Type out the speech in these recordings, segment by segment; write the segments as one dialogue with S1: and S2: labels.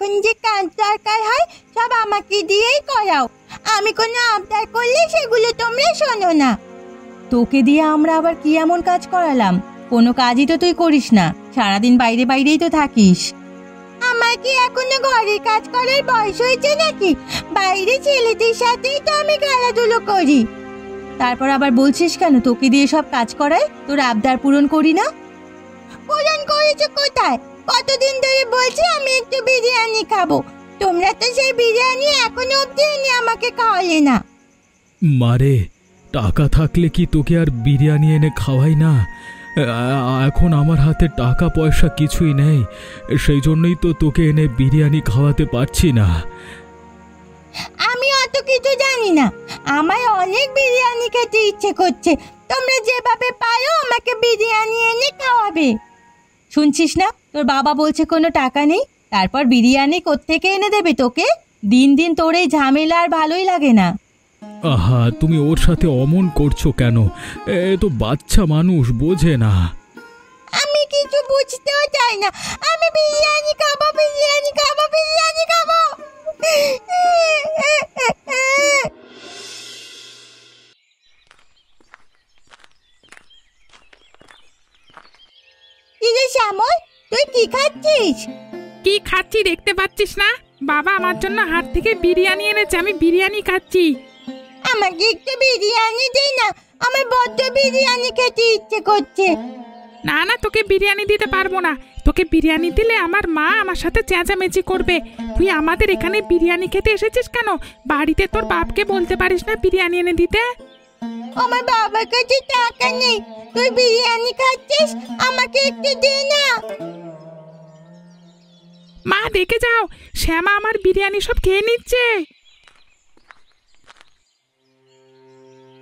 S1: যখন যে কাজ দরকার হয় সব আমাকে দিয়েই করাও। আমি কোনো আবদার করলে সেগুলো তোমরা শোনো না।
S2: তোকে দিয়ে আমরা আবার কি এমন কাজ করালাম? কোনো কাজই তো তুই করিস না, সারাদিন বাইরে বাইরেই তো থাকিস।
S1: আমার কি এখনো ঘরের কাজ করার বয়স হয়েছে নাকি? বাইরে ছেলেদের সাথেই তো আমি খেলাধুলো করি।
S2: তারপর আবার বলছিস কেন তোকে দিয়ে সব কাজ করায়? তোর আবদার পূরণ করি না?
S1: পূরণ করেছো কোথায়? কতদিন ধরে বলছি আমি একটু বিরিয়ানি খাবো, তোমরা তো সেই বিরিয়ানি এখনো অব্দি এনে আমাকে খাওয়ালে না।
S3: মারে, টাকা থাকলে কি তোকে আর বিরিয়ানি এনে খাওয়াই না? এখন আমার হাতে টাকা পয়সা কিছুই নেই, সেই জন্যই তো তোকে এনে বিরিয়ানি খাওয়াতে পারছি না।
S1: আমি অত কিছু জানি না, আমার অনেক বিরিয়ানি খেতে ইচ্ছে করছে। তোমরা যেভাবে পারো আমাকে বিরিয়ানি এনে খাওয়াবে।
S2: শুনছিস না, তোর বাবা বলছে কোনো টাকা নেই, তারপর বিরিয়ানি কোত্থেকে এনে দেবে তোকে? দিন দিন তোর এই ঝামেলা আর ভালোই লাগে না।
S3: আহা, তুমি ওর সাথে অমন করছো কেন? এ তো বাচ্চা মানুষ, বোঝে না।
S1: আমি কিছু বুঝতেও চাই না। আমি বিরিয়ানি খাবো, বিরিয়ানি খাবো, বিরিয়ানি খাবো। কিরে শ্যামল, তুই কি খাচ্ছিস?
S4: কি খাচ্ছি দেখতে পাচ্ছিস না? বাবা আমার জন্য হাট থেকে বিরিয়ানি এনেছে, আমি বিরিয়ানি খাচ্ছি।
S1: আমাকে একটু বিরিয়ানি দে না, আমার বড্ড বিরিয়ানি খেতে ইচ্ছে করছে।
S4: না না, তোকে বিরিয়ানি দিতে পারবো না। তোকে বিরিয়ানি দিলে আমার মা আমার সাথে চেঁচামেচি করবে। তুই আমাদের এখানে বিরিয়ানি খেতে এসেছিস কেন? বাড়িতে তোর বাপকে বলতে পারিস না বিরিয়ানি এনে দিতে?
S1: আমার বাবার কাছে টাকা নেই, তুই বিরিয়ানি খাচ্ছিস, আমাকে একটু দে না।
S4: মা দেখে যাও, শ্যামা আমার বিরিয়ানি সব খেয়ে নিচ্ছে।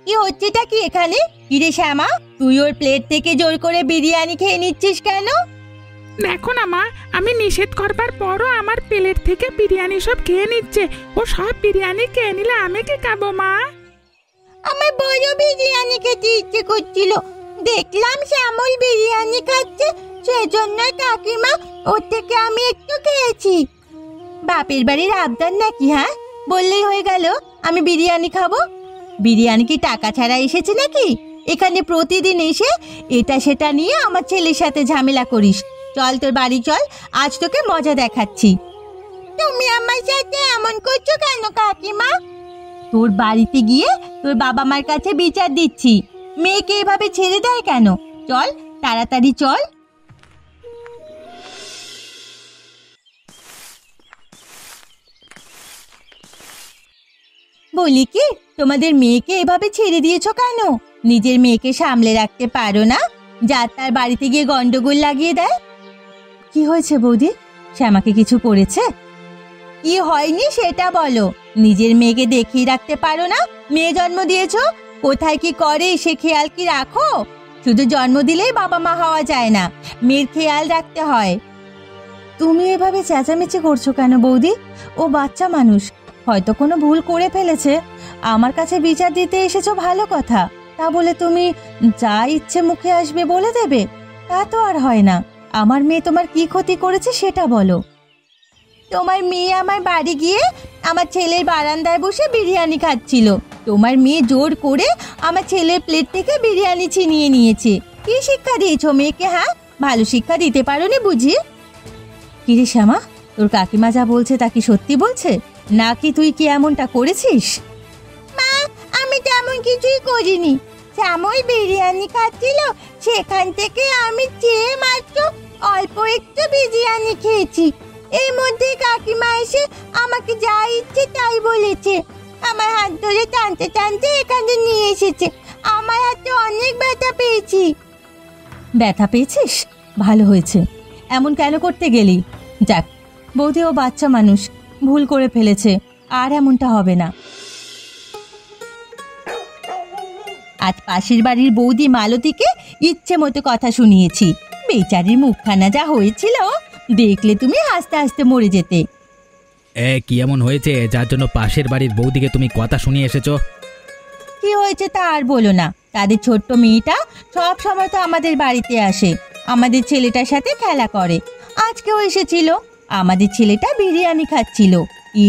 S2: কি হচ্ছেটা কি এখানে? কিরে শ্যামা, তুই ওর প্লেট থেকে জোর করে বিরিয়ানি খেয়ে নিচ্ছিস কেন?
S4: দেখো না মা, আমি নিষেধ করবার পরও আমার প্লেট থেকে বিরিয়ানি সব খেয়ে নিচ্ছে। ও সব বিরিয়ানি খেয়ে নিলে আমি কি খাবো মা?
S1: আমার বড় বিরিয়ানি খেতে ইচ্ছে করছিল, দেখলাম শ্যামল বিরিয়ানি খাচ্ছে, সেজন্য কাকিমা ওর থেকে আমি একটু খেয়েছি।
S2: বাপের বাড়ির আবদার নাকি? হ্যাঁ, বললেই হয়ে গেল আমি বিরিয়ানি খাবো। বিরিয়ানি কি টাকা ছাড়া এসেছে নাকি? এখানে প্রতিদিন এসে এটা সেটা নিয়ে আমার ছেলের সাথে ঝামেলা করিস। চল তোর বাড়ি চল, আজ তোকে মজা দেখাচ্ছি।
S1: তুমি আমার সাথে এমন করছো কেন কাকিমা?
S2: তোর বাড়িতে গিয়ে তোর বাবা মার কাছে বিচার দিচ্ছি। মেয়েকে এভাবে ছেড়ে দেয় কেন? চল তাড়াতাড়ি চল। বলি কি, তোমাদের মেয়েকে এভাবে ছেড়ে দিয়েছো কেন? নিজের মেয়েকে সামলে রাখতে পারো না? যা তার বাড়িতে গিয়ে গন্ডগোল লাগিয়ে দেয়। কি হয়েছে বৌদি? শ্যামাকে কিছু করেছে? কি হয়নি সেটা বলো। নিজের মেয়েকে দেখিয়ে রাখতে পারো না? মেয়ে জন্ম দিয়েছো, কোথায় কি করে সে খেয়াল কি রাখো? শুধু জন্ম দিলেই বাবা মা হওয়া যায় না, মেয়ের খেয়াল রাখতে হয়। তুমি এভাবে চেঁচামেচি করছো কেন বৌদি? ও বাচ্চা মানুষ, হয়তো কোনো ভুল করে ফেলেছে। আমার কাছে বিচার দিতে এসেছো ভালো কথা, তা বলে তুমি যা ইচ্ছে মুখে আসবে বলে দেবে? তা তো আর হয় না। আমার মেয়ে তোমার কি ক্ষতি করেছে সেটা বলো। তোমার মেয়ে আমার বাড়ি গিয়ে আমার ছেলের বারান্দায় বসে বিরিয়ানি খাচ্ছিল। তোমার মেয়ে জোর করে আমার ছেলের প্লেট থেকে বিরিয়ানি ছিনিয়ে নিয়েছে। কি শিক্ষা দিয়েছো মেয়েকে? হ্যাঁ, ভালো শিক্ষা দিতে পারোনি বুঝি? কিরে শ্যামা, তোর কাকিমা যা বলছে তা কি সত্যি বলছে, নাকি তুই কি এমনটা করেছিস?
S1: মা, আমি তেমন কিছুই করিনি। শ্যামল বিরিয়ানি খাচ্ছিল, সেখান থেকে আমি চেয়ে মাত্র অল্প একটু বিরিয়ানি খেয়েছি। এর মধ্যে কাকিমা এসে আমাকে যা ইচ্ছে তাই বলেছে। আমার হাত ধরে টানতে টানতে এখানে নিয়ে এসেছে। আমার হাতে অনেক ব্যথা পেয়েছি।
S2: ব্যথা পেয়েছিস? ভালো হয়েছে। এমন কেন করতে গেলি? যাক, বৌদি ও বাচ্চা মানুষ, ভুল করে ফেলেছে, আর এমনটা হবে না। আজ পাশের বাড়ির বৌদি মালতীকে ইচ্ছে মতো কথা শুনিয়েছি। বেচারির মুখখানা যা হয়েছিল, দেখলে তুমি হাসতে হাসতে মরে যেতে।
S5: কি এমন হয়েছে যার জন্য পাশের বাড়ির বৌদিকে তুমি কথা শুনিয়ে এসেছো?
S2: কি হয়েছে তা আর বলো না। তাদের ছোট্ট মেয়েটা সব সময় তো আমাদের বাড়িতে আসে, আমাদের ছেলেটার সাথে খেলা করে। আজকেও এসেছিল। আমাদের ছেলেটা বিরিয়ানি খাচ্ছিল,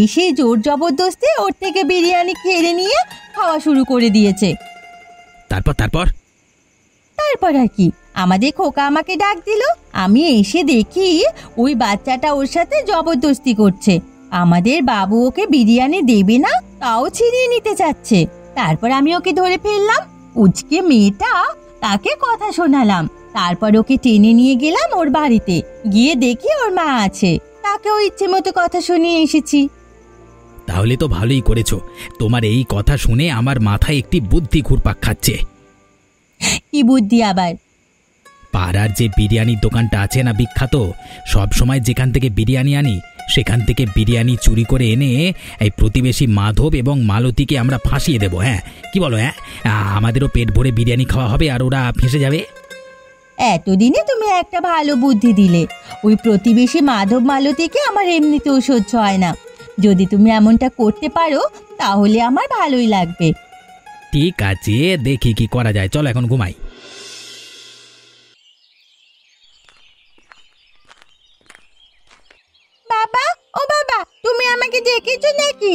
S2: এসে জোর জবরদস্তি ওর থেকে বিরিয়ানি খেয়ে নিয়ে খাওয়া শুরু করে দিয়েছে।
S5: তারপর তারপর
S2: তারপর আর কি, আমাদের খোকা আমাকে ডাক দিল, আমি এসে দেখি ওই বাচ্চাটা ওর সাথে জবরদস্তি করছে। আমাদের বাবু ওকে বিরিয়ানি দেবে না, তাও ছিনিয়ে নিতে চাচ্ছে। তারপর আমি ওকে ধরে ফেললাম, উচকে মেয়েটা, তাকে কথা শোনালাম। তারপর ওকে টেনে নিয়ে গেলাম ওর বাড়িতে, গিয়ে দেখি ওর মা আছে, তাকেও ইচ্ছে মতো কথা শুনিয়ে এসেছি।
S5: তাহলে তো ভালোই করেছো। তোমার এই কথা শুনে আমার মাথায় একটি বুদ্ধি ঘুরপাক খাচ্ছে।
S2: কি বুদ্ধি আবার?
S5: পাড়ার যে বিরিয়ানির দোকানটা আছে না বিখ্যাত, সব সময় যেখান থেকে বিরিয়ানি আনি সেখান থেকে বিরিয়ানি চুরি করে এনে এই প্রতিবেশী মাধব এবং মালতীকে আমরা ফাঁসিয়ে দেব। হ্যাঁ, কি বলো? হ্যাঁ, আমাদেরও পেট ভরে বিরিয়ানি খাওয়া হবে আর ওরা ফেঁসে যাবে।
S2: এতদিনে তুমি একটা ভালো বুদ্ধি দিলে। ওই প্রতিবেশী মাধব মালতীকে আমার এমনিতেও সহ্য হয় না। যদি তুমি এমনটা করতে পারো তাহলে আমার ভালোই লাগবে।
S5: ঠিক আছে, দেখি কি করা যায়। চলো এখন ঘুমাই।
S1: বাবা, ও বাবা, তুমি আমাকে ডেকেছো নাকি?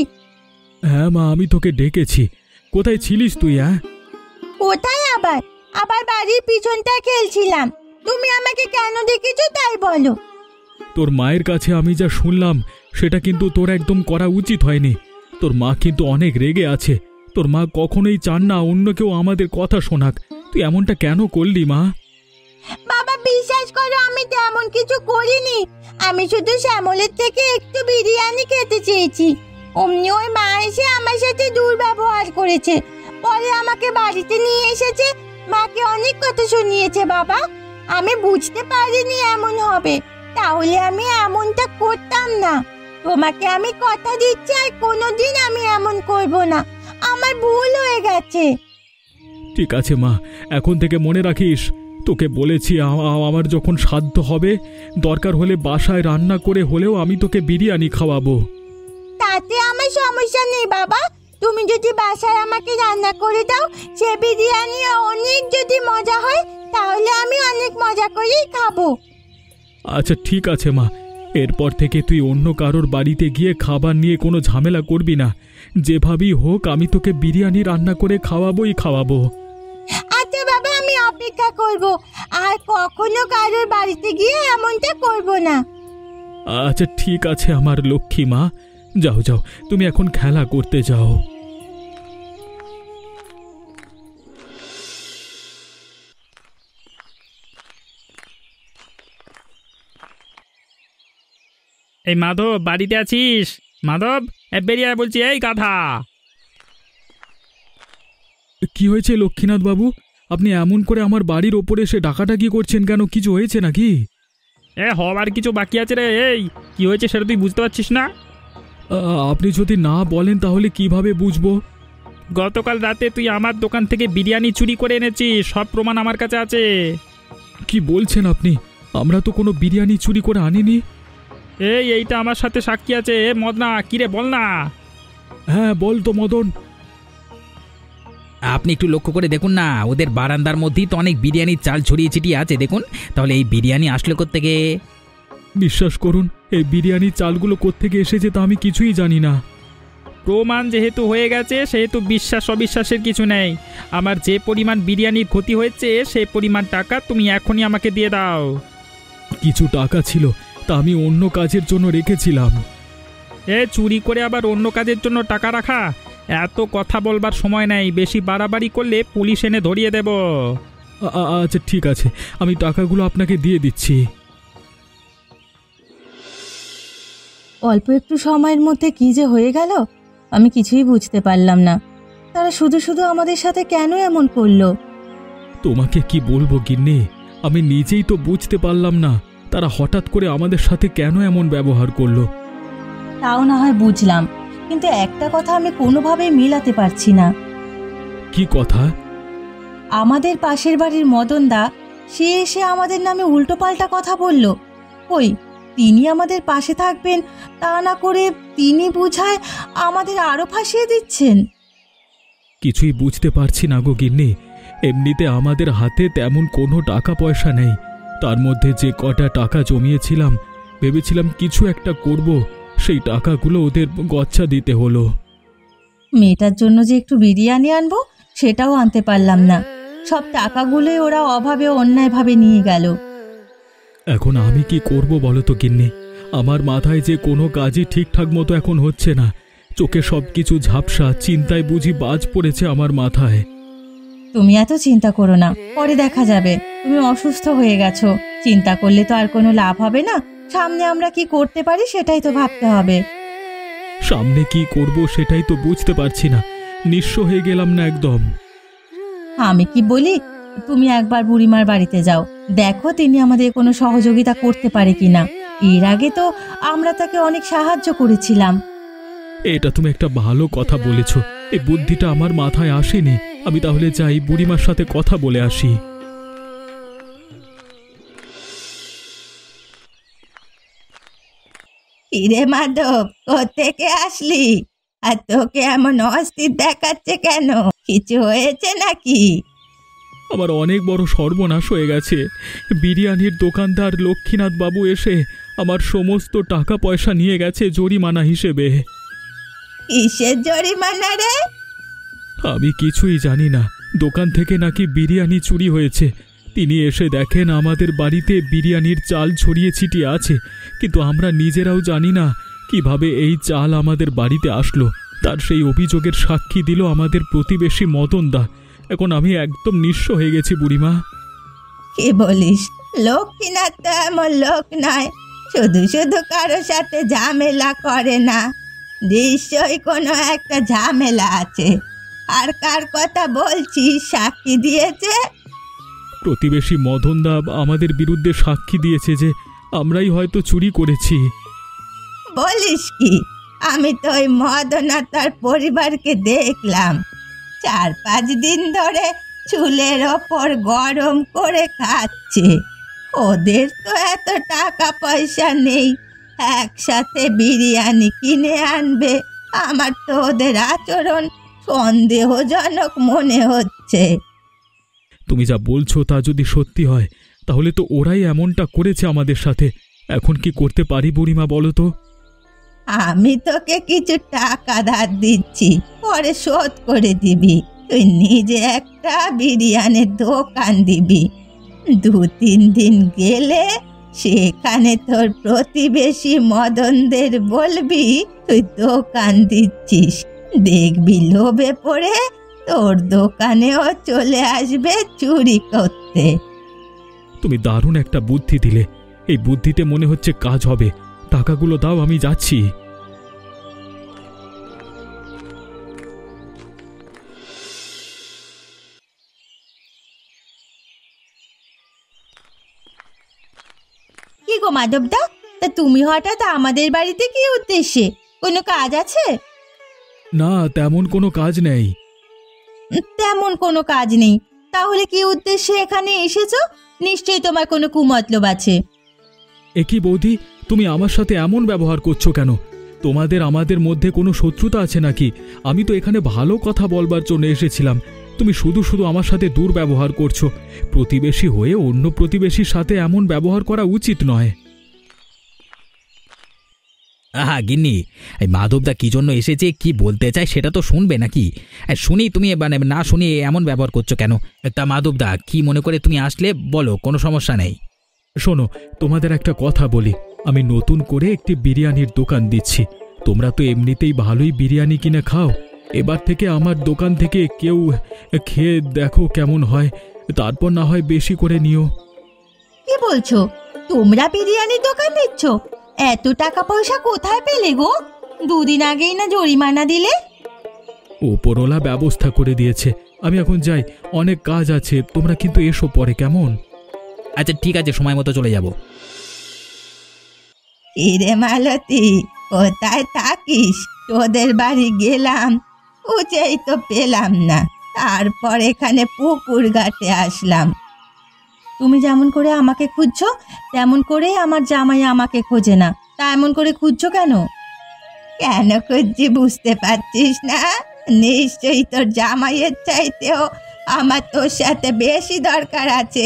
S3: হ্যাঁ মা, আমি তোকে ডেকেছি। কোথায় ছিলিস তুই? হ্যাঁ,
S1: কোথায় আবার? আবার বাড়ির পিছনটা খেলছিলাম। তুমি আমাকে কেন ডেকেছো তাই বলো।
S3: তোর মায়ের কাছে আমি যা শুনলাম সেটা কিন্তু তোর একদম করা উচিত হয়নি। তোর মা কিন্তু অনেক রেগে আছে। তোর মা কখনোই চান না অন্য কেউ আমাদের কথা শোনাক। তুই এমনটা কেন করলি মা?
S1: বাবা, বিশ্বাস করো, আমি তেমন কিছু করিনি। আমি শুধু শ্যামলের থেকে একটু বিরিয়ানি খেতে চেয়েছি। অমনি ওই মা এসে আমার সাথে দুর্ব্যবহার করেছে। পরে আমাকে বাড়িতে নিয়ে এসেছে, মাকে অনেক কথা শুনিয়েছে। বাবা, আমি বুঝতে পারিনি এমন হবে, তাহলে আমি এমনটা করতাম না। তোমাকে আমি কথা দিচ্ছি আর কোনোদিন আমি এমন করব না। আমার ভুল হয়ে গেছে।
S3: ঠিক আছে মা, এখন থেকে মনে রাখিস, তোকে বলেছি আমার যখন সাধ্য হবে দরকার হলে বাসায় রান্না করে হলেও আমি তোকে বিরিয়ানি খাওয়াবো।
S1: তাতে আমার সমস্যা নেই বাবা। তুমি যদি বাসায় আমাকে রান্না করে দাও, সে বিরিয়ানি অনেক যদি মজা হয় তাহলে আমি অনেক মজা করেই খাবো।
S3: আচ্ছা ঠিক আছে মা, এরপর থেকে তুই অন্য কারোর বাড়িতে গিয়ে খাবার নিয়ে কোনো ঝামেলা করবি না। যেভাবেই হোক আমি তোকে বিরিয়ানি রান্না করে খাওয়াবো।
S1: আচ্ছা বাবা, আমি অপেক্ষা করব, আর কখনো কারোর বাড়িতে গিয়ে এমনটা করব না।
S3: আচ্ছা ঠিক আছে আমার লক্ষ্মী মা, যাও যাও, তুমি এখন খেলা করতে যাও।
S6: এই মাধব, বাড়িতে আছিস? মাধব, বেরিয়ে আয় বলছি। এই গাধা!
S3: কি হয়েছে লক্ষ্মীনাথ বাবু? আপনি এমন করে আমার বাড়ির ওপরে এসে ডাকাডাকি করছেন কেন? কিছু হয়েছে নাকি?
S6: হবার কিছু বাকি আছে রে। এই কি হয়েছে সেটা তুই বুঝতে পারছিস না?
S3: আপনি যদি না বলেন তাহলে কিভাবে বুঝবো?
S6: গতকাল রাতে তুই আমার দোকান থেকে বিরিয়ানি চুরি করে এনেছিস, সব প্রমাণ আমার কাছে আছে।
S3: কি বলছেন আপনি? আমরা তো কোনো বিরিয়ানি চুরি করে আনিনি।
S6: এইটা আমার সাথে সাক্ষী আছে। মদনা, কিরে বল না।
S3: হ্যাঁ বল তো মদন।
S5: আপনি একটু লক্ষ্য করে দেখুন না, ওদের বারান্দার মধ্যেই তো অনেক বিরিয়ানির চাল ছড়িয়ে ছিটিয়ে আছে। দেখুন, তাহলে এই বিরিয়ানি আসলে কোত্থেকে?
S3: বিশ্বাস করুন, এই বিরিয়ানির চালগুলো কোত্থেকে এসেছে তা আমি কিছুই জানি না।
S6: প্রমাণ যেহেতু হয়ে গেছে সেহেতু বিশ্বাস অবিশ্বাসের কিছু নেই। আমার যে পরিমাণ বিরিয়ানির ক্ষতি হয়েছে সেই পরিমাণ টাকা তুমি এখনই আমাকে দিয়ে দাও।
S3: কিছু টাকা ছিল, তা আমি অন্য কাজের জন্য রেখেছিলাম।
S6: চুরি করে আবার অন্য কাজের জন্য টাকা রাখা? এত কথা বলবার সময় নেই, বেশি বাড়াবাড়ি করলে পুলিশ এনে ধরিয়ে দেব।
S3: আচ্ছা ঠিক আছে, আমি টাকাগুলো আপনাকে দিয়ে দিচ্ছি।
S2: অল্প একটু সময়ের মধ্যে কি যে হয়ে গেল আমি কিছুই বুঝতে পারলাম না। তারা শুধু শুধু আমাদের সাথে কেন এমন করলো?
S3: তোমাকে কি বলবো গিন্নি, আমি নিজেই তো বুঝতে পারলাম না তারা হঠাৎ করে আমাদের সাথে কেন এমন ব্যবহার করলো।
S2: তাও না হয় বুঝলাম, কিন্তু একটা কথা আমি কোনোভাবেই মেলাতে পারছি না।
S3: কি কথা?
S2: আমাদের পাশের বাড়ির মদন দা, সে এসে আমাদের নামে উল্টোপাল্টা কথা বলল। ওই তিনি আমাদের পাশে থাকবেন তা না করে তিনি বুঝায় আমাদের আরো ফাঁসিয়ে দিচ্ছেন।
S3: কিছুই বুঝতে পারছি না গো গিন্নি। এমনিতে আমাদের হাতে তেমন কোনো টাকা পয়সা নেই, তার মধ্যে যে কটা টাকা জমিয়েছিলাম ভেবেছিলাম কিছু একটা করব, সেই টাকাগুলো ওদের গচ্ছা দিতে হলো।
S2: মেয়েটার জন্য যে একটু বিরিয়ানি আনবো সেটাও আনতে পারলাম না। সব টাকাগুলোই ওরা অভাবে অন্যায়ভাবে নিয়ে গেল।
S3: এখন আমি কি করব বলো তো গিন্নি? আমার মাথায় যে কোনো কাজই ঠিকঠাক মতো এখন হচ্ছে না। চোখে সব কিছু ঝাপসা, চিন্তায় বুঝি বাজ পড়েছে আমার মাথায়।
S2: তুমি এত চিন্তা করো না, পরে দেখা যাবে। তুমি অসুস্থ হয়ে গেছো, চিন্তা করলে তো আর কোনো লাভ হবে না। সামনে আমরা কি করতে পারি সেটাই তো ভাবতে হবে।
S3: সামনে কি করব সেটাই তো বুঝতে পারছি না। নিঃস্ব হয়ে গেলাম না একদম।
S2: আমি কি বলি, তুমি একবার বুড়িমার বাড়িতে যাও, দেখো তিনি আমাদের কোনো সহযোগিতা করতে পারে কিনা। এর আগে তো আমরা তাকে অনেক সাহায্য করেছিলাম।
S3: এটা তুমি একটা ভালো কথা বলেছ, এই বুদ্ধিটা আমার মাথায় আসেনি। আমি তাহলে যাই, বুড়িমার সাথে কথা বলে আসি।
S1: কিরে মাধব, কোত্থেকে আসলি? আর তোকে এমন অস্থির দেখাচ্ছে কেন? কিছু হয়েছে নাকি?
S3: আমার অনেক বড় সর্বনাশ হয়ে গেছে। বিরিয়ানির দোকানদার লক্ষ্মীনাথ বাবু এসে আমার সমস্ত টাকা পয়সা নিয়ে গেছে জরিমানা হিসেবে।
S1: কিসের জরিমানা রে?
S3: আমি কিছুই জানি না। দোকান থেকে নাকি বিরিয়ানি চুরি হয়েছে। তিনি এসে দেখেন আমাদের বাড়িতে বিরিয়ানির চাল ছড়িয়ে ছিটিয়ে আছে, কিন্তু আমরা নিজেরাও জানি না কিভাবে এই চাল আমাদের বাড়িতে আসলো। তার সেই অভিযোগের সাক্ষী দিল আমাদের প্রতিবেশী মদনদা। এখন আমি একদম নিঃস্ব হয়ে গেছি বুড়িমা।
S1: কি বলিস? লক্ষ্মীনাথ তো এমন লোক নয়, শুধু শুধু কারো সাথে ঝামেলা করে না। নিশ্চয়ই কোনো একটা ঝামেলা আছে। আর কার কথা বলছিস? সাক্ষী দিয়েছে?
S3: প্রতিবেশী মদনদা আমাদের বিরুদ্ধে সাক্ষী দিয়েছে যে আমরাই হয়তো চুরি করেছি।
S1: বলিস কি? আমি তো ওই মদনা তার পরিবারকে দেখলাম 4-5 দিন ধরে চুলের ওপর গরম করে খাচ্ছে। ওদের তো এত টাকা পয়সা নেই একসাথে বিরিয়ানি কিনে আনবে। আমার তো ওদের আচরণ সন্দেহজনক মনে হচ্ছে।
S3: তুমি যা বলছো তা যদি সত্যি হয়, তাহলে তো ওরাই এমনটা করেছে আমাদের সাথে। এখন কি করতে পারি বুড়িমা বলো তো?
S1: আমি তোকে কিছু টাকা ধার দিচ্ছি, পরে শোধ করে দিবি। তুই নিজে একটা বিরিয়ানির দোকান দিবি। 2-3 দিন গেলে সেখানে তোর প্রতিবেশী মদনদের বলবি তুই দোকান দিচ্ছিস। দেখবি লোভে পড়ে তোর দোকানেও চলে আসবে চুরি করতে।
S3: তুমি দারুণ একটা বুদ্ধি দিলে। এই বুদ্ধিতে মনে হচ্ছে কাজ হবে। টাকাগুলো দাও, আমি যাচ্ছি।
S2: কি গো মাধবদা, তা তুমি হঠাৎ আমাদের বাড়িতে কি উদ্দেশ্যে? কোনো কাজ আছে?
S3: না, তেমন কোনো কাজ নেই।
S2: তেমন কোনো কাজ নেই? তাহলে কি উদ্দেশ্যে এখানে এসেছো? নিশ্চয়ই তোমার কোনো কুমতলব আছে।
S3: একই বৌদি, তুমি আমার সাথে এমন ব্যবহার করছো কেন? তোমাদের আমাদের মধ্যে কোনো শত্রুতা আছে নাকি? আমি তো এখানে ভালো কথা বলবার জন্য এসেছিলাম। তুমি শুধু শুধু আমার সাথে দুর্ব্যবহার করছো। প্রতিবেশী হয়ে অন্য প্রতিবেশীর সাথে এমন ব্যবহার করা উচিত নয়।
S5: আহা গিন্নি, এই মাধবদা কি জন্য এসেছে, কি বলতে চায় সেটা তো শুনবে নাকি? শুনি তুমি মানে না শুনি এমন ব্যবহার করছো কেন? তা মাধবদা কি মনে করে তুমি আসলে বলো, কোনো সমস্যা নেই।
S3: শোনো, তোমাদের একটা কথা বলি। আমি নতুন করে একটি বিরিয়ানির দোকান দিচ্ছি। তোমরা তো এমনিতেই ভালোই বিরিয়ানি কিনে খাও। এবার থেকে আমার দোকান থেকে কেউ খেয়ে দেখো কেমন হয়, তারপর না হয় বেশি করে নিও।
S2: কি বলছো? তোমরা বিরিয়ানির দোকান দিচ্ছ? এত টাকা পয়সা কোথায় পেলে গো? 2 দিন আগেই না জরিমানা দিলে?
S3: ওপরওয়ালা ব্যবস্থা করে দিয়েছে। আমি এখন যাই, অনেক কাজ আছে। তোমরা কিন্তু এসো পরে, কেমন?
S5: আচ্ছা ঠিক আছে, সময় মতো চলে যাব।
S1: কিরে মালতী, কোথায় থাকিস? তোদের বাড়ি গেলাম, খুঁজেই তো পেলাম না। তারপর এখানে পুকুর ঘাটে আসলাম।
S2: তুমি যেমন করে আমাকে খুঁজছো তেমন করেই আমার জামাই আমাকে খোঁজে না। তা এমন করে খুঁজছো কেন?
S1: কেন খুঁজছি বুঝতে পারছিস না? নিশ্চয়ই তোর জামাইয়ের চাইতেও আমার তোর সাথে বেশি দরকার আছে,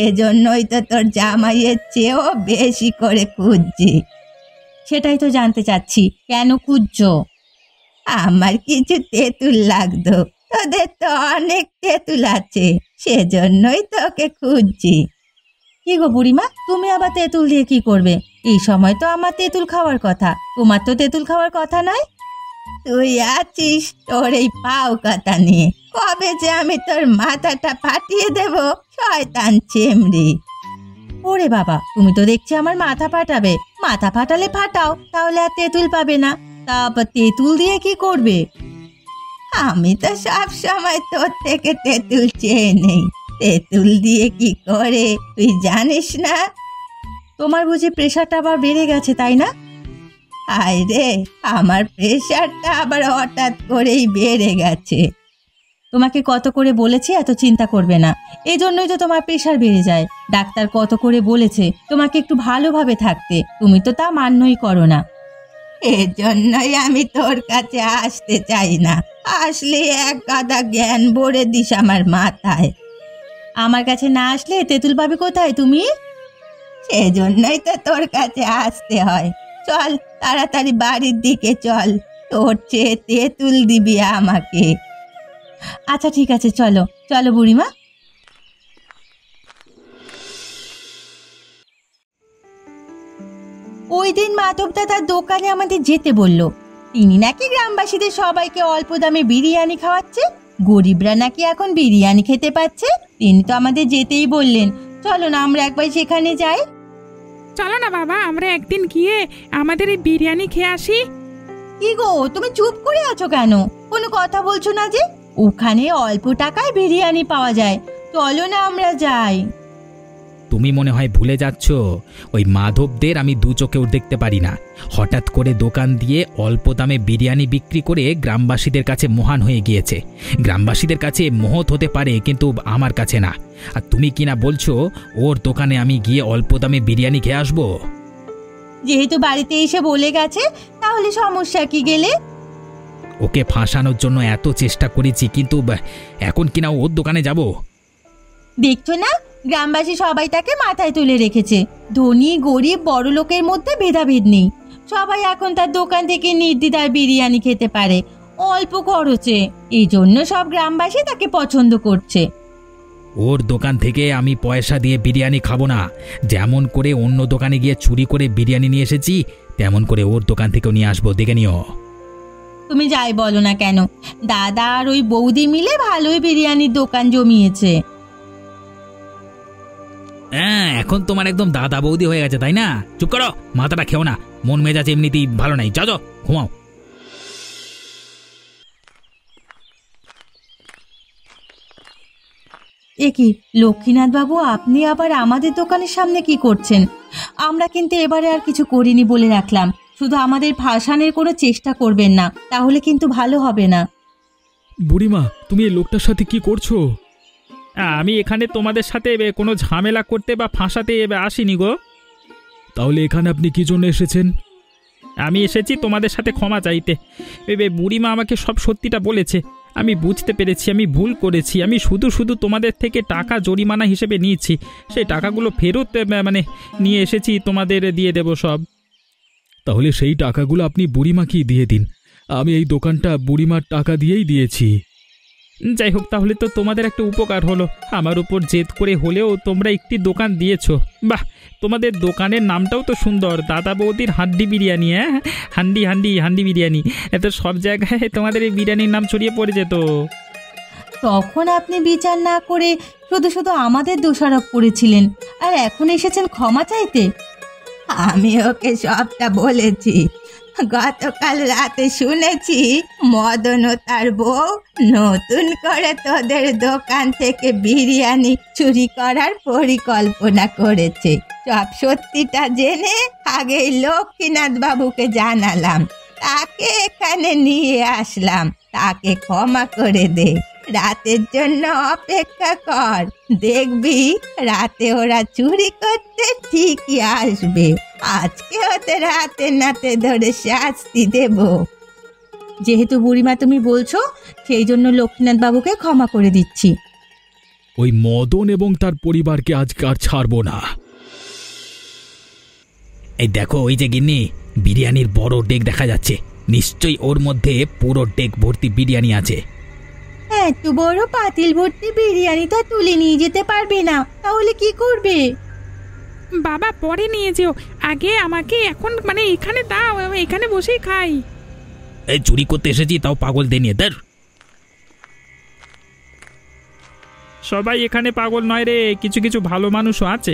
S1: এজন্যই তো তোর জামাইয়ের চেয়েও বেশি করে খুঁজছি।
S2: সেটাই তো জানতে চাচ্ছি, কেন খুঁজছো?
S1: আমার কিছু তেঁতুল লাগতো, তোদের তো অনেক তেঁতুল আছে, সেজন্যই তোকে খুঁজছি।
S2: কি গো বুড়িমা, তুমি আবার তেঁতুল দিয়ে কি করবে? এই সময় তো আমার তেঁতুল খাওয়ার কথা, তোমার তো তেঁতুল খাওয়ার কথা নয়।
S1: তুই আছিস তোর এই পাও কথা নিয়ে, কবে যে আমি তোর মাথাটা ফাটিয়ে দেব শয়তান চেমড়ি।
S2: ওরে বাবা, তুমি তো দেখছি আমার মাথা ফাটাবে। মাথা ফাটালে ফাটাও, তাহলে আর তেঁতুল পাবে না। তা আবার তেঁতুল দিয়ে কি করবে?
S1: আমি তো সব সময় তোর থেকে তেঁতুল চেয়ে নেই, তেঁতুল দিয়ে কি করে তুই জানিস না?
S2: তোমার বুঝি প্রেশারটা আবার বেড়ে গেছে, তাই না?
S1: হায় রে, আমার প্রেশারটা আবার হঠাৎ করেই বেড়ে গেছে।
S2: তোমাকে কত করে বলেছি এত চিন্তা করবে না, এই জন্যই তো তোমার প্রেশার বেড়ে যায়। ডাক্তার কত করে বলেছে তোমাকে একটু ভালোভাবে থাকতে, তুমি তো তা মান্যই করো না।
S1: এর জন্যই আমি তোর কাছে আসতে চাই না, আসলে এক গাদা জ্ঞান ভরে দিস আমার মাথায়।
S2: আমার কাছে না আসলে তেঁতুল পাবে কোথায় তুমি?
S1: সেজন্যই তো তোর কাছে আসতে হয়। চল তাড়াতাড়ি বাড়ির দিকে চল, তোর চেয়ে তেঁতুল দিবি আমাকে।
S2: আচ্ছা ঠিক আছে, চলো চলো বুড়িমা। ওই দিন মাধব দাদার দোকানে আমাদের যেতে বলল। তিনি নাকি গ্রামবাসীদের সবাইকে অল্প দামে বিরিয়ানি খাওয়াচ্ছে, গরিবরা নাকি এখন বিরিয়ানি খেতে পাচ্ছে। তিনি তো আমাদের যেতেই বললেন। চলো না আমরা একবার সেখানে যাই।
S4: চলো না বাবা, আমরা একদিন গিয়ে আমাদের এই বিরিয়ানি খেয়ে আসি।
S2: কি গো, তুমি চুপ করে আছো কেন? কোনো কথা বলছো না যে? ওখানে অল্প টাকায় বিরিয়ানি পাওয়া যায়, চলো না আমরা যাই।
S5: তুমি মনে হয় ভুলে যাচ্ছ, ওই মাধবদের আমি দু চোখেও দেখতে পারি না। হঠাৎ করে দোকান দিয়ে অল্প দামে বিরিয়ানি বিক্রি করে গ্রামবাসীদের কাছে মহান হয়ে গিয়েছে। গ্রামবাসীদের কাছে মহৎ হতে পারে, কিন্তু আমার কাছে না। আর তুমি কিনা বলছো ওর দোকানে আমি গিয়ে অল্প দামে বিরিয়ানি খেয়ে আসবো?
S2: যেহেতু বাড়িতে এসে বলে গেছে, তাহলে সমস্যা কি গেলে?
S5: ওকে ফাঁসানোর জন্য এত চেষ্টা করেছি, কিন্তু এখন কিনা ওর দোকানে যাব?
S2: দেখছো না, গ্রামবাসী সবাই তাকে মাথায় তুলে রেখেছে। ধনী গরিব বড় লোকের মধ্যে ভেদাভেদ নেই, সবাই এখন তার দোকান থেকে নির্দ্বিধায় বিরিয়ানি খেতে পারে অল্প খরচে। এই জন্য সব গ্রামবাসী তাকে পছন্দ করছে।
S5: ওর দোকান থেকে আমি পয়সা দিয়ে বিরিয়ানি খাবো না। যেমন করে অন্য দোকানে গিয়ে চুরি করে বিরিয়ানি নিয়ে এসেছি, তেমন করে ওর দোকান থেকেও নিয়ে আসবো, দেখে নিও।
S2: তুমি যাই বলো না কেন, দাদা আর ওই বৌদি মিলে ভালোই বিরিয়ানির দোকান জমিয়েছে।
S5: হ্যাঁ, এখন তোমার একদম দাদা বৌদি হয়ে গেছে, তাই না? চুপ করো, মাথাটা খেও না, মন মেজাজ এমনিতেই ভালো নাই। যাও যাও, ঘুমাও।
S2: এ কি লক্ষ্মীনাথ বাবু, আপনি আবার আমাদের দোকানের সামনে কি করছেন? আমরা কিন্তু এবারে আর কিছু করিনি বলে রাখলাম। শুধু আমাদের ফাঁসানোর কোনো চেষ্টা করবেন না, তাহলে কিন্তু ভালো হবে না।
S3: বুড়িমা, তুমি এই লোকটার সাথে কি করছো?
S6: আমি এখানে তোমাদের সাথে কোনো ঝামেলা করতে বা ফাঁসাতে আসিনি গো।
S3: তাহলে এখানে আপনি কি জন্য এসেছেন?
S6: আমি এসেছি তোমাদের সাথে ক্ষমা চাইতে। বুড়িমা আমাকে সব সত্যিটা বলেছে, আমি বুঝতে পেরেছি আমি ভুল করেছি। আমি শুধু শুধু তোমাদের থেকে টাকা জরিমানা হিসেবে নিয়েছি, সেই টাকাগুলো ফেরত নিয়ে এসেছি, তোমাদের দিয়ে দেব সব।
S3: তাহলে সেই টাকাগুলো আপনি বুড়িমাকেই দিয়ে দিন। আমি এই দোকানটা বুড়িমার টাকা দিয়েই দিয়েছি।
S6: যাই হোক, তাহলে তো তোমাদের একটা উপকার হলো। আমার উপর জেদ করে হলেও তোমরা একটি দোকান দিয়েছো। বাহ, তোমাদের দোকানের নামটাও তো সুন্দর, দাদা বৌদির হান্ডি বিরিয়ানি। হ্যাঁ, হান্ডি হান্ডি হান্ডি বিরিয়ানি। এত সব জায়গায় তোমাদের এই বিরিয়ানির নাম ছড়িয়ে পড়ে যেত।
S2: তখন আপনি বিচার না করে শুধু শুধু আমাদের দোষারোপ করেছিলেন, আর এখন এসেছেন ক্ষমা চাইতে।
S1: আমি ওকে সবটা বলেছি। গতকাল রাতে শুনেছি মদন ও তার বউ নতুন করে তোদের দোকান থেকে বিরিয়ানি চুরি করার পরিকল্পনা করেছে। সব সত্যিটা জেনে আগেই লক্ষ্মীনাথ বাবুকে জানালাম, তাকে এখানে নিয়ে আসলাম। তাকে ক্ষমা করে দে, রাতের জন্য অপেক্ষা কর, দেখবি রাতে ওরা চুরি করতে ঠিকই আসবে। আজকে ওদের হাতে নাতে ধরে শাস্তি দেব।
S2: যেহেতু বুড়িমা তুমি বলছো, সেই জন্য লক্ষ্মীনাথ বাবুকে ক্ষমা করে দিচ্ছি।
S3: ওই মদন এবং তার পরিবারকে আজকে আর ছাড়বো না।
S5: এই দেখো ওই যে গিন্নি, বিরিয়ানির বড় ডেক দেখা যাচ্ছে, নিশ্চয়ই ওর মধ্যে পুরো ডেক ভর্তি বিরিয়ানি আছে।
S2: এত বড় পাতিল ভর্তি বিরিয়ানি তো তুলে নিয়ে যেতে পারবে না, তাহলে কি করবে?
S4: বাবা পরে নিয়ে যেও, আগে আমাকে এখন মানে এখানে দাও, আমি এখানে বসেই খাই।
S5: এই চুরি করতে এসেছি তাও পাগল দিয়ে নিয়ে ধর।
S6: সবাই এখানে পাগল নয় রে, কিছু কিছু ভালো মানুষও আছে।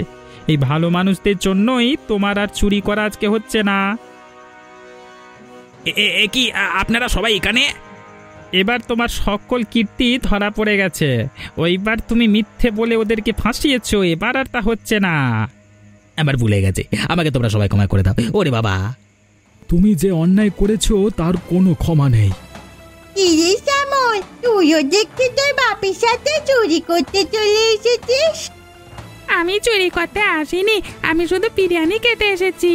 S6: এই ভালো মানুষদের জন্যই তোমার আর চুরি করা আজকে হচ্ছে না।
S5: এ কি আপনারা সবাই এখানে?
S6: এবার তোমার সকল কীর্তি ধরা পড়ে গেছে। ওইবার তুমি মিথ্যে বলে ওদেরকে ফাঁসিয়েছো, এবার আর তা হচ্ছে না।
S5: আমার ভুলে গেছে, আমাকে তোমরা সবাই ক্ষমা করে দাও। ওরে বাবা,
S3: তুমি যে অন্যায় করেছো তার কোনো ক্ষমা নেই।
S1: কি রে শ্যামল, তুইও দেখছি তোর বাপের সাথে চুরি করতে চলে এসেছিস।
S4: আমি চুরি করতে আসিনি, আমি শুধু বিরিয়ানি খেতে এসেছি।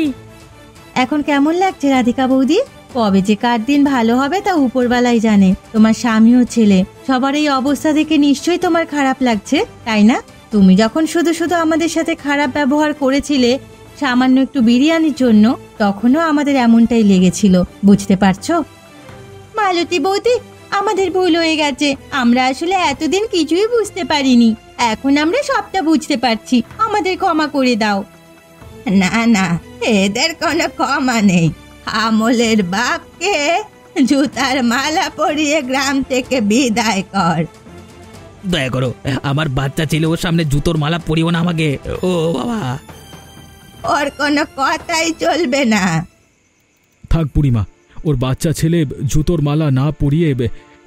S2: এখন কেমন লাগছে রাধিকা বৌদি? কবে যে কার দিন ভালো হবে তা উপরবেলাই জানে। তোমার স্বামীও ছেলে, সবার এই অবস্থা দেখে নিশ্চয়ই তোমার খারাপ লাগছে, তাই না? তুমি যখন শুধু শুধু আমাদের সাথে খারাপ ব্যবহার করেছিলে সামান্য একটু বিরিয়ানির জন্য, তখনও আমাদের এমনটাই লেগেছিল, বুঝতে পারছো?
S1: মালতী বৌদি, আমাদের ভুল হয়ে গেছে, আমরা আসলে এতদিন কিছুই বুঝতে পারিনি, এখন আমরা সবটা বুঝতে পারছি, আমাদের ক্ষমা করে দাও। না না, এদের কোনো ক্ষমা নেই। আমলের বাপকে জুতার মালা পরিয়ে গ্রাম থেকে বিদায় কর।
S5: দয়া করো, আমার বাচ্চা ছেলে ওর সামনে জুতোর মালা পরিও না আমাকে। ও বাবা,
S1: ওর কোনো কথাই চলবে না।
S3: থাক বুড়িমা, ওর বাচ্চা ছেলে জুতোর মালা না পরিয়ে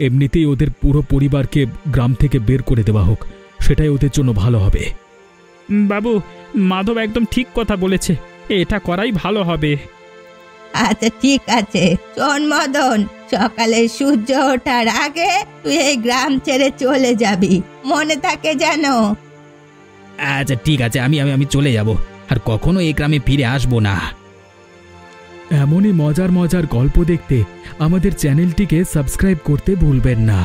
S3: এমনিতেই ওদের পুরো পরিবারকে গ্রাম থেকে বের করে দেওয়া হোক, সেটাই ওদের জন্য ভালো হবে।
S6: বাবু, মাধব একদম ঠিক কথা বলেছে, এটা করাই ভালো হবে।
S1: আচ্ছা ঠিক আছে, শোন মদন, সকালে সূর্য ওঠার আগে তুই এই গ্রাম ছেড়ে চলে যাবি, মনে থাকে যেন।
S5: আচ্ছা ঠিক আছে, আমি আমি আমি চলে যাব, আর কখনো এই গ্রামে ফিরে আসবো না।
S3: এমনই মজার মজার গল্প দেখতে আমাদের চ্যানেলটিকে সাবস্ক্রাইব করতে ভুলবেন না।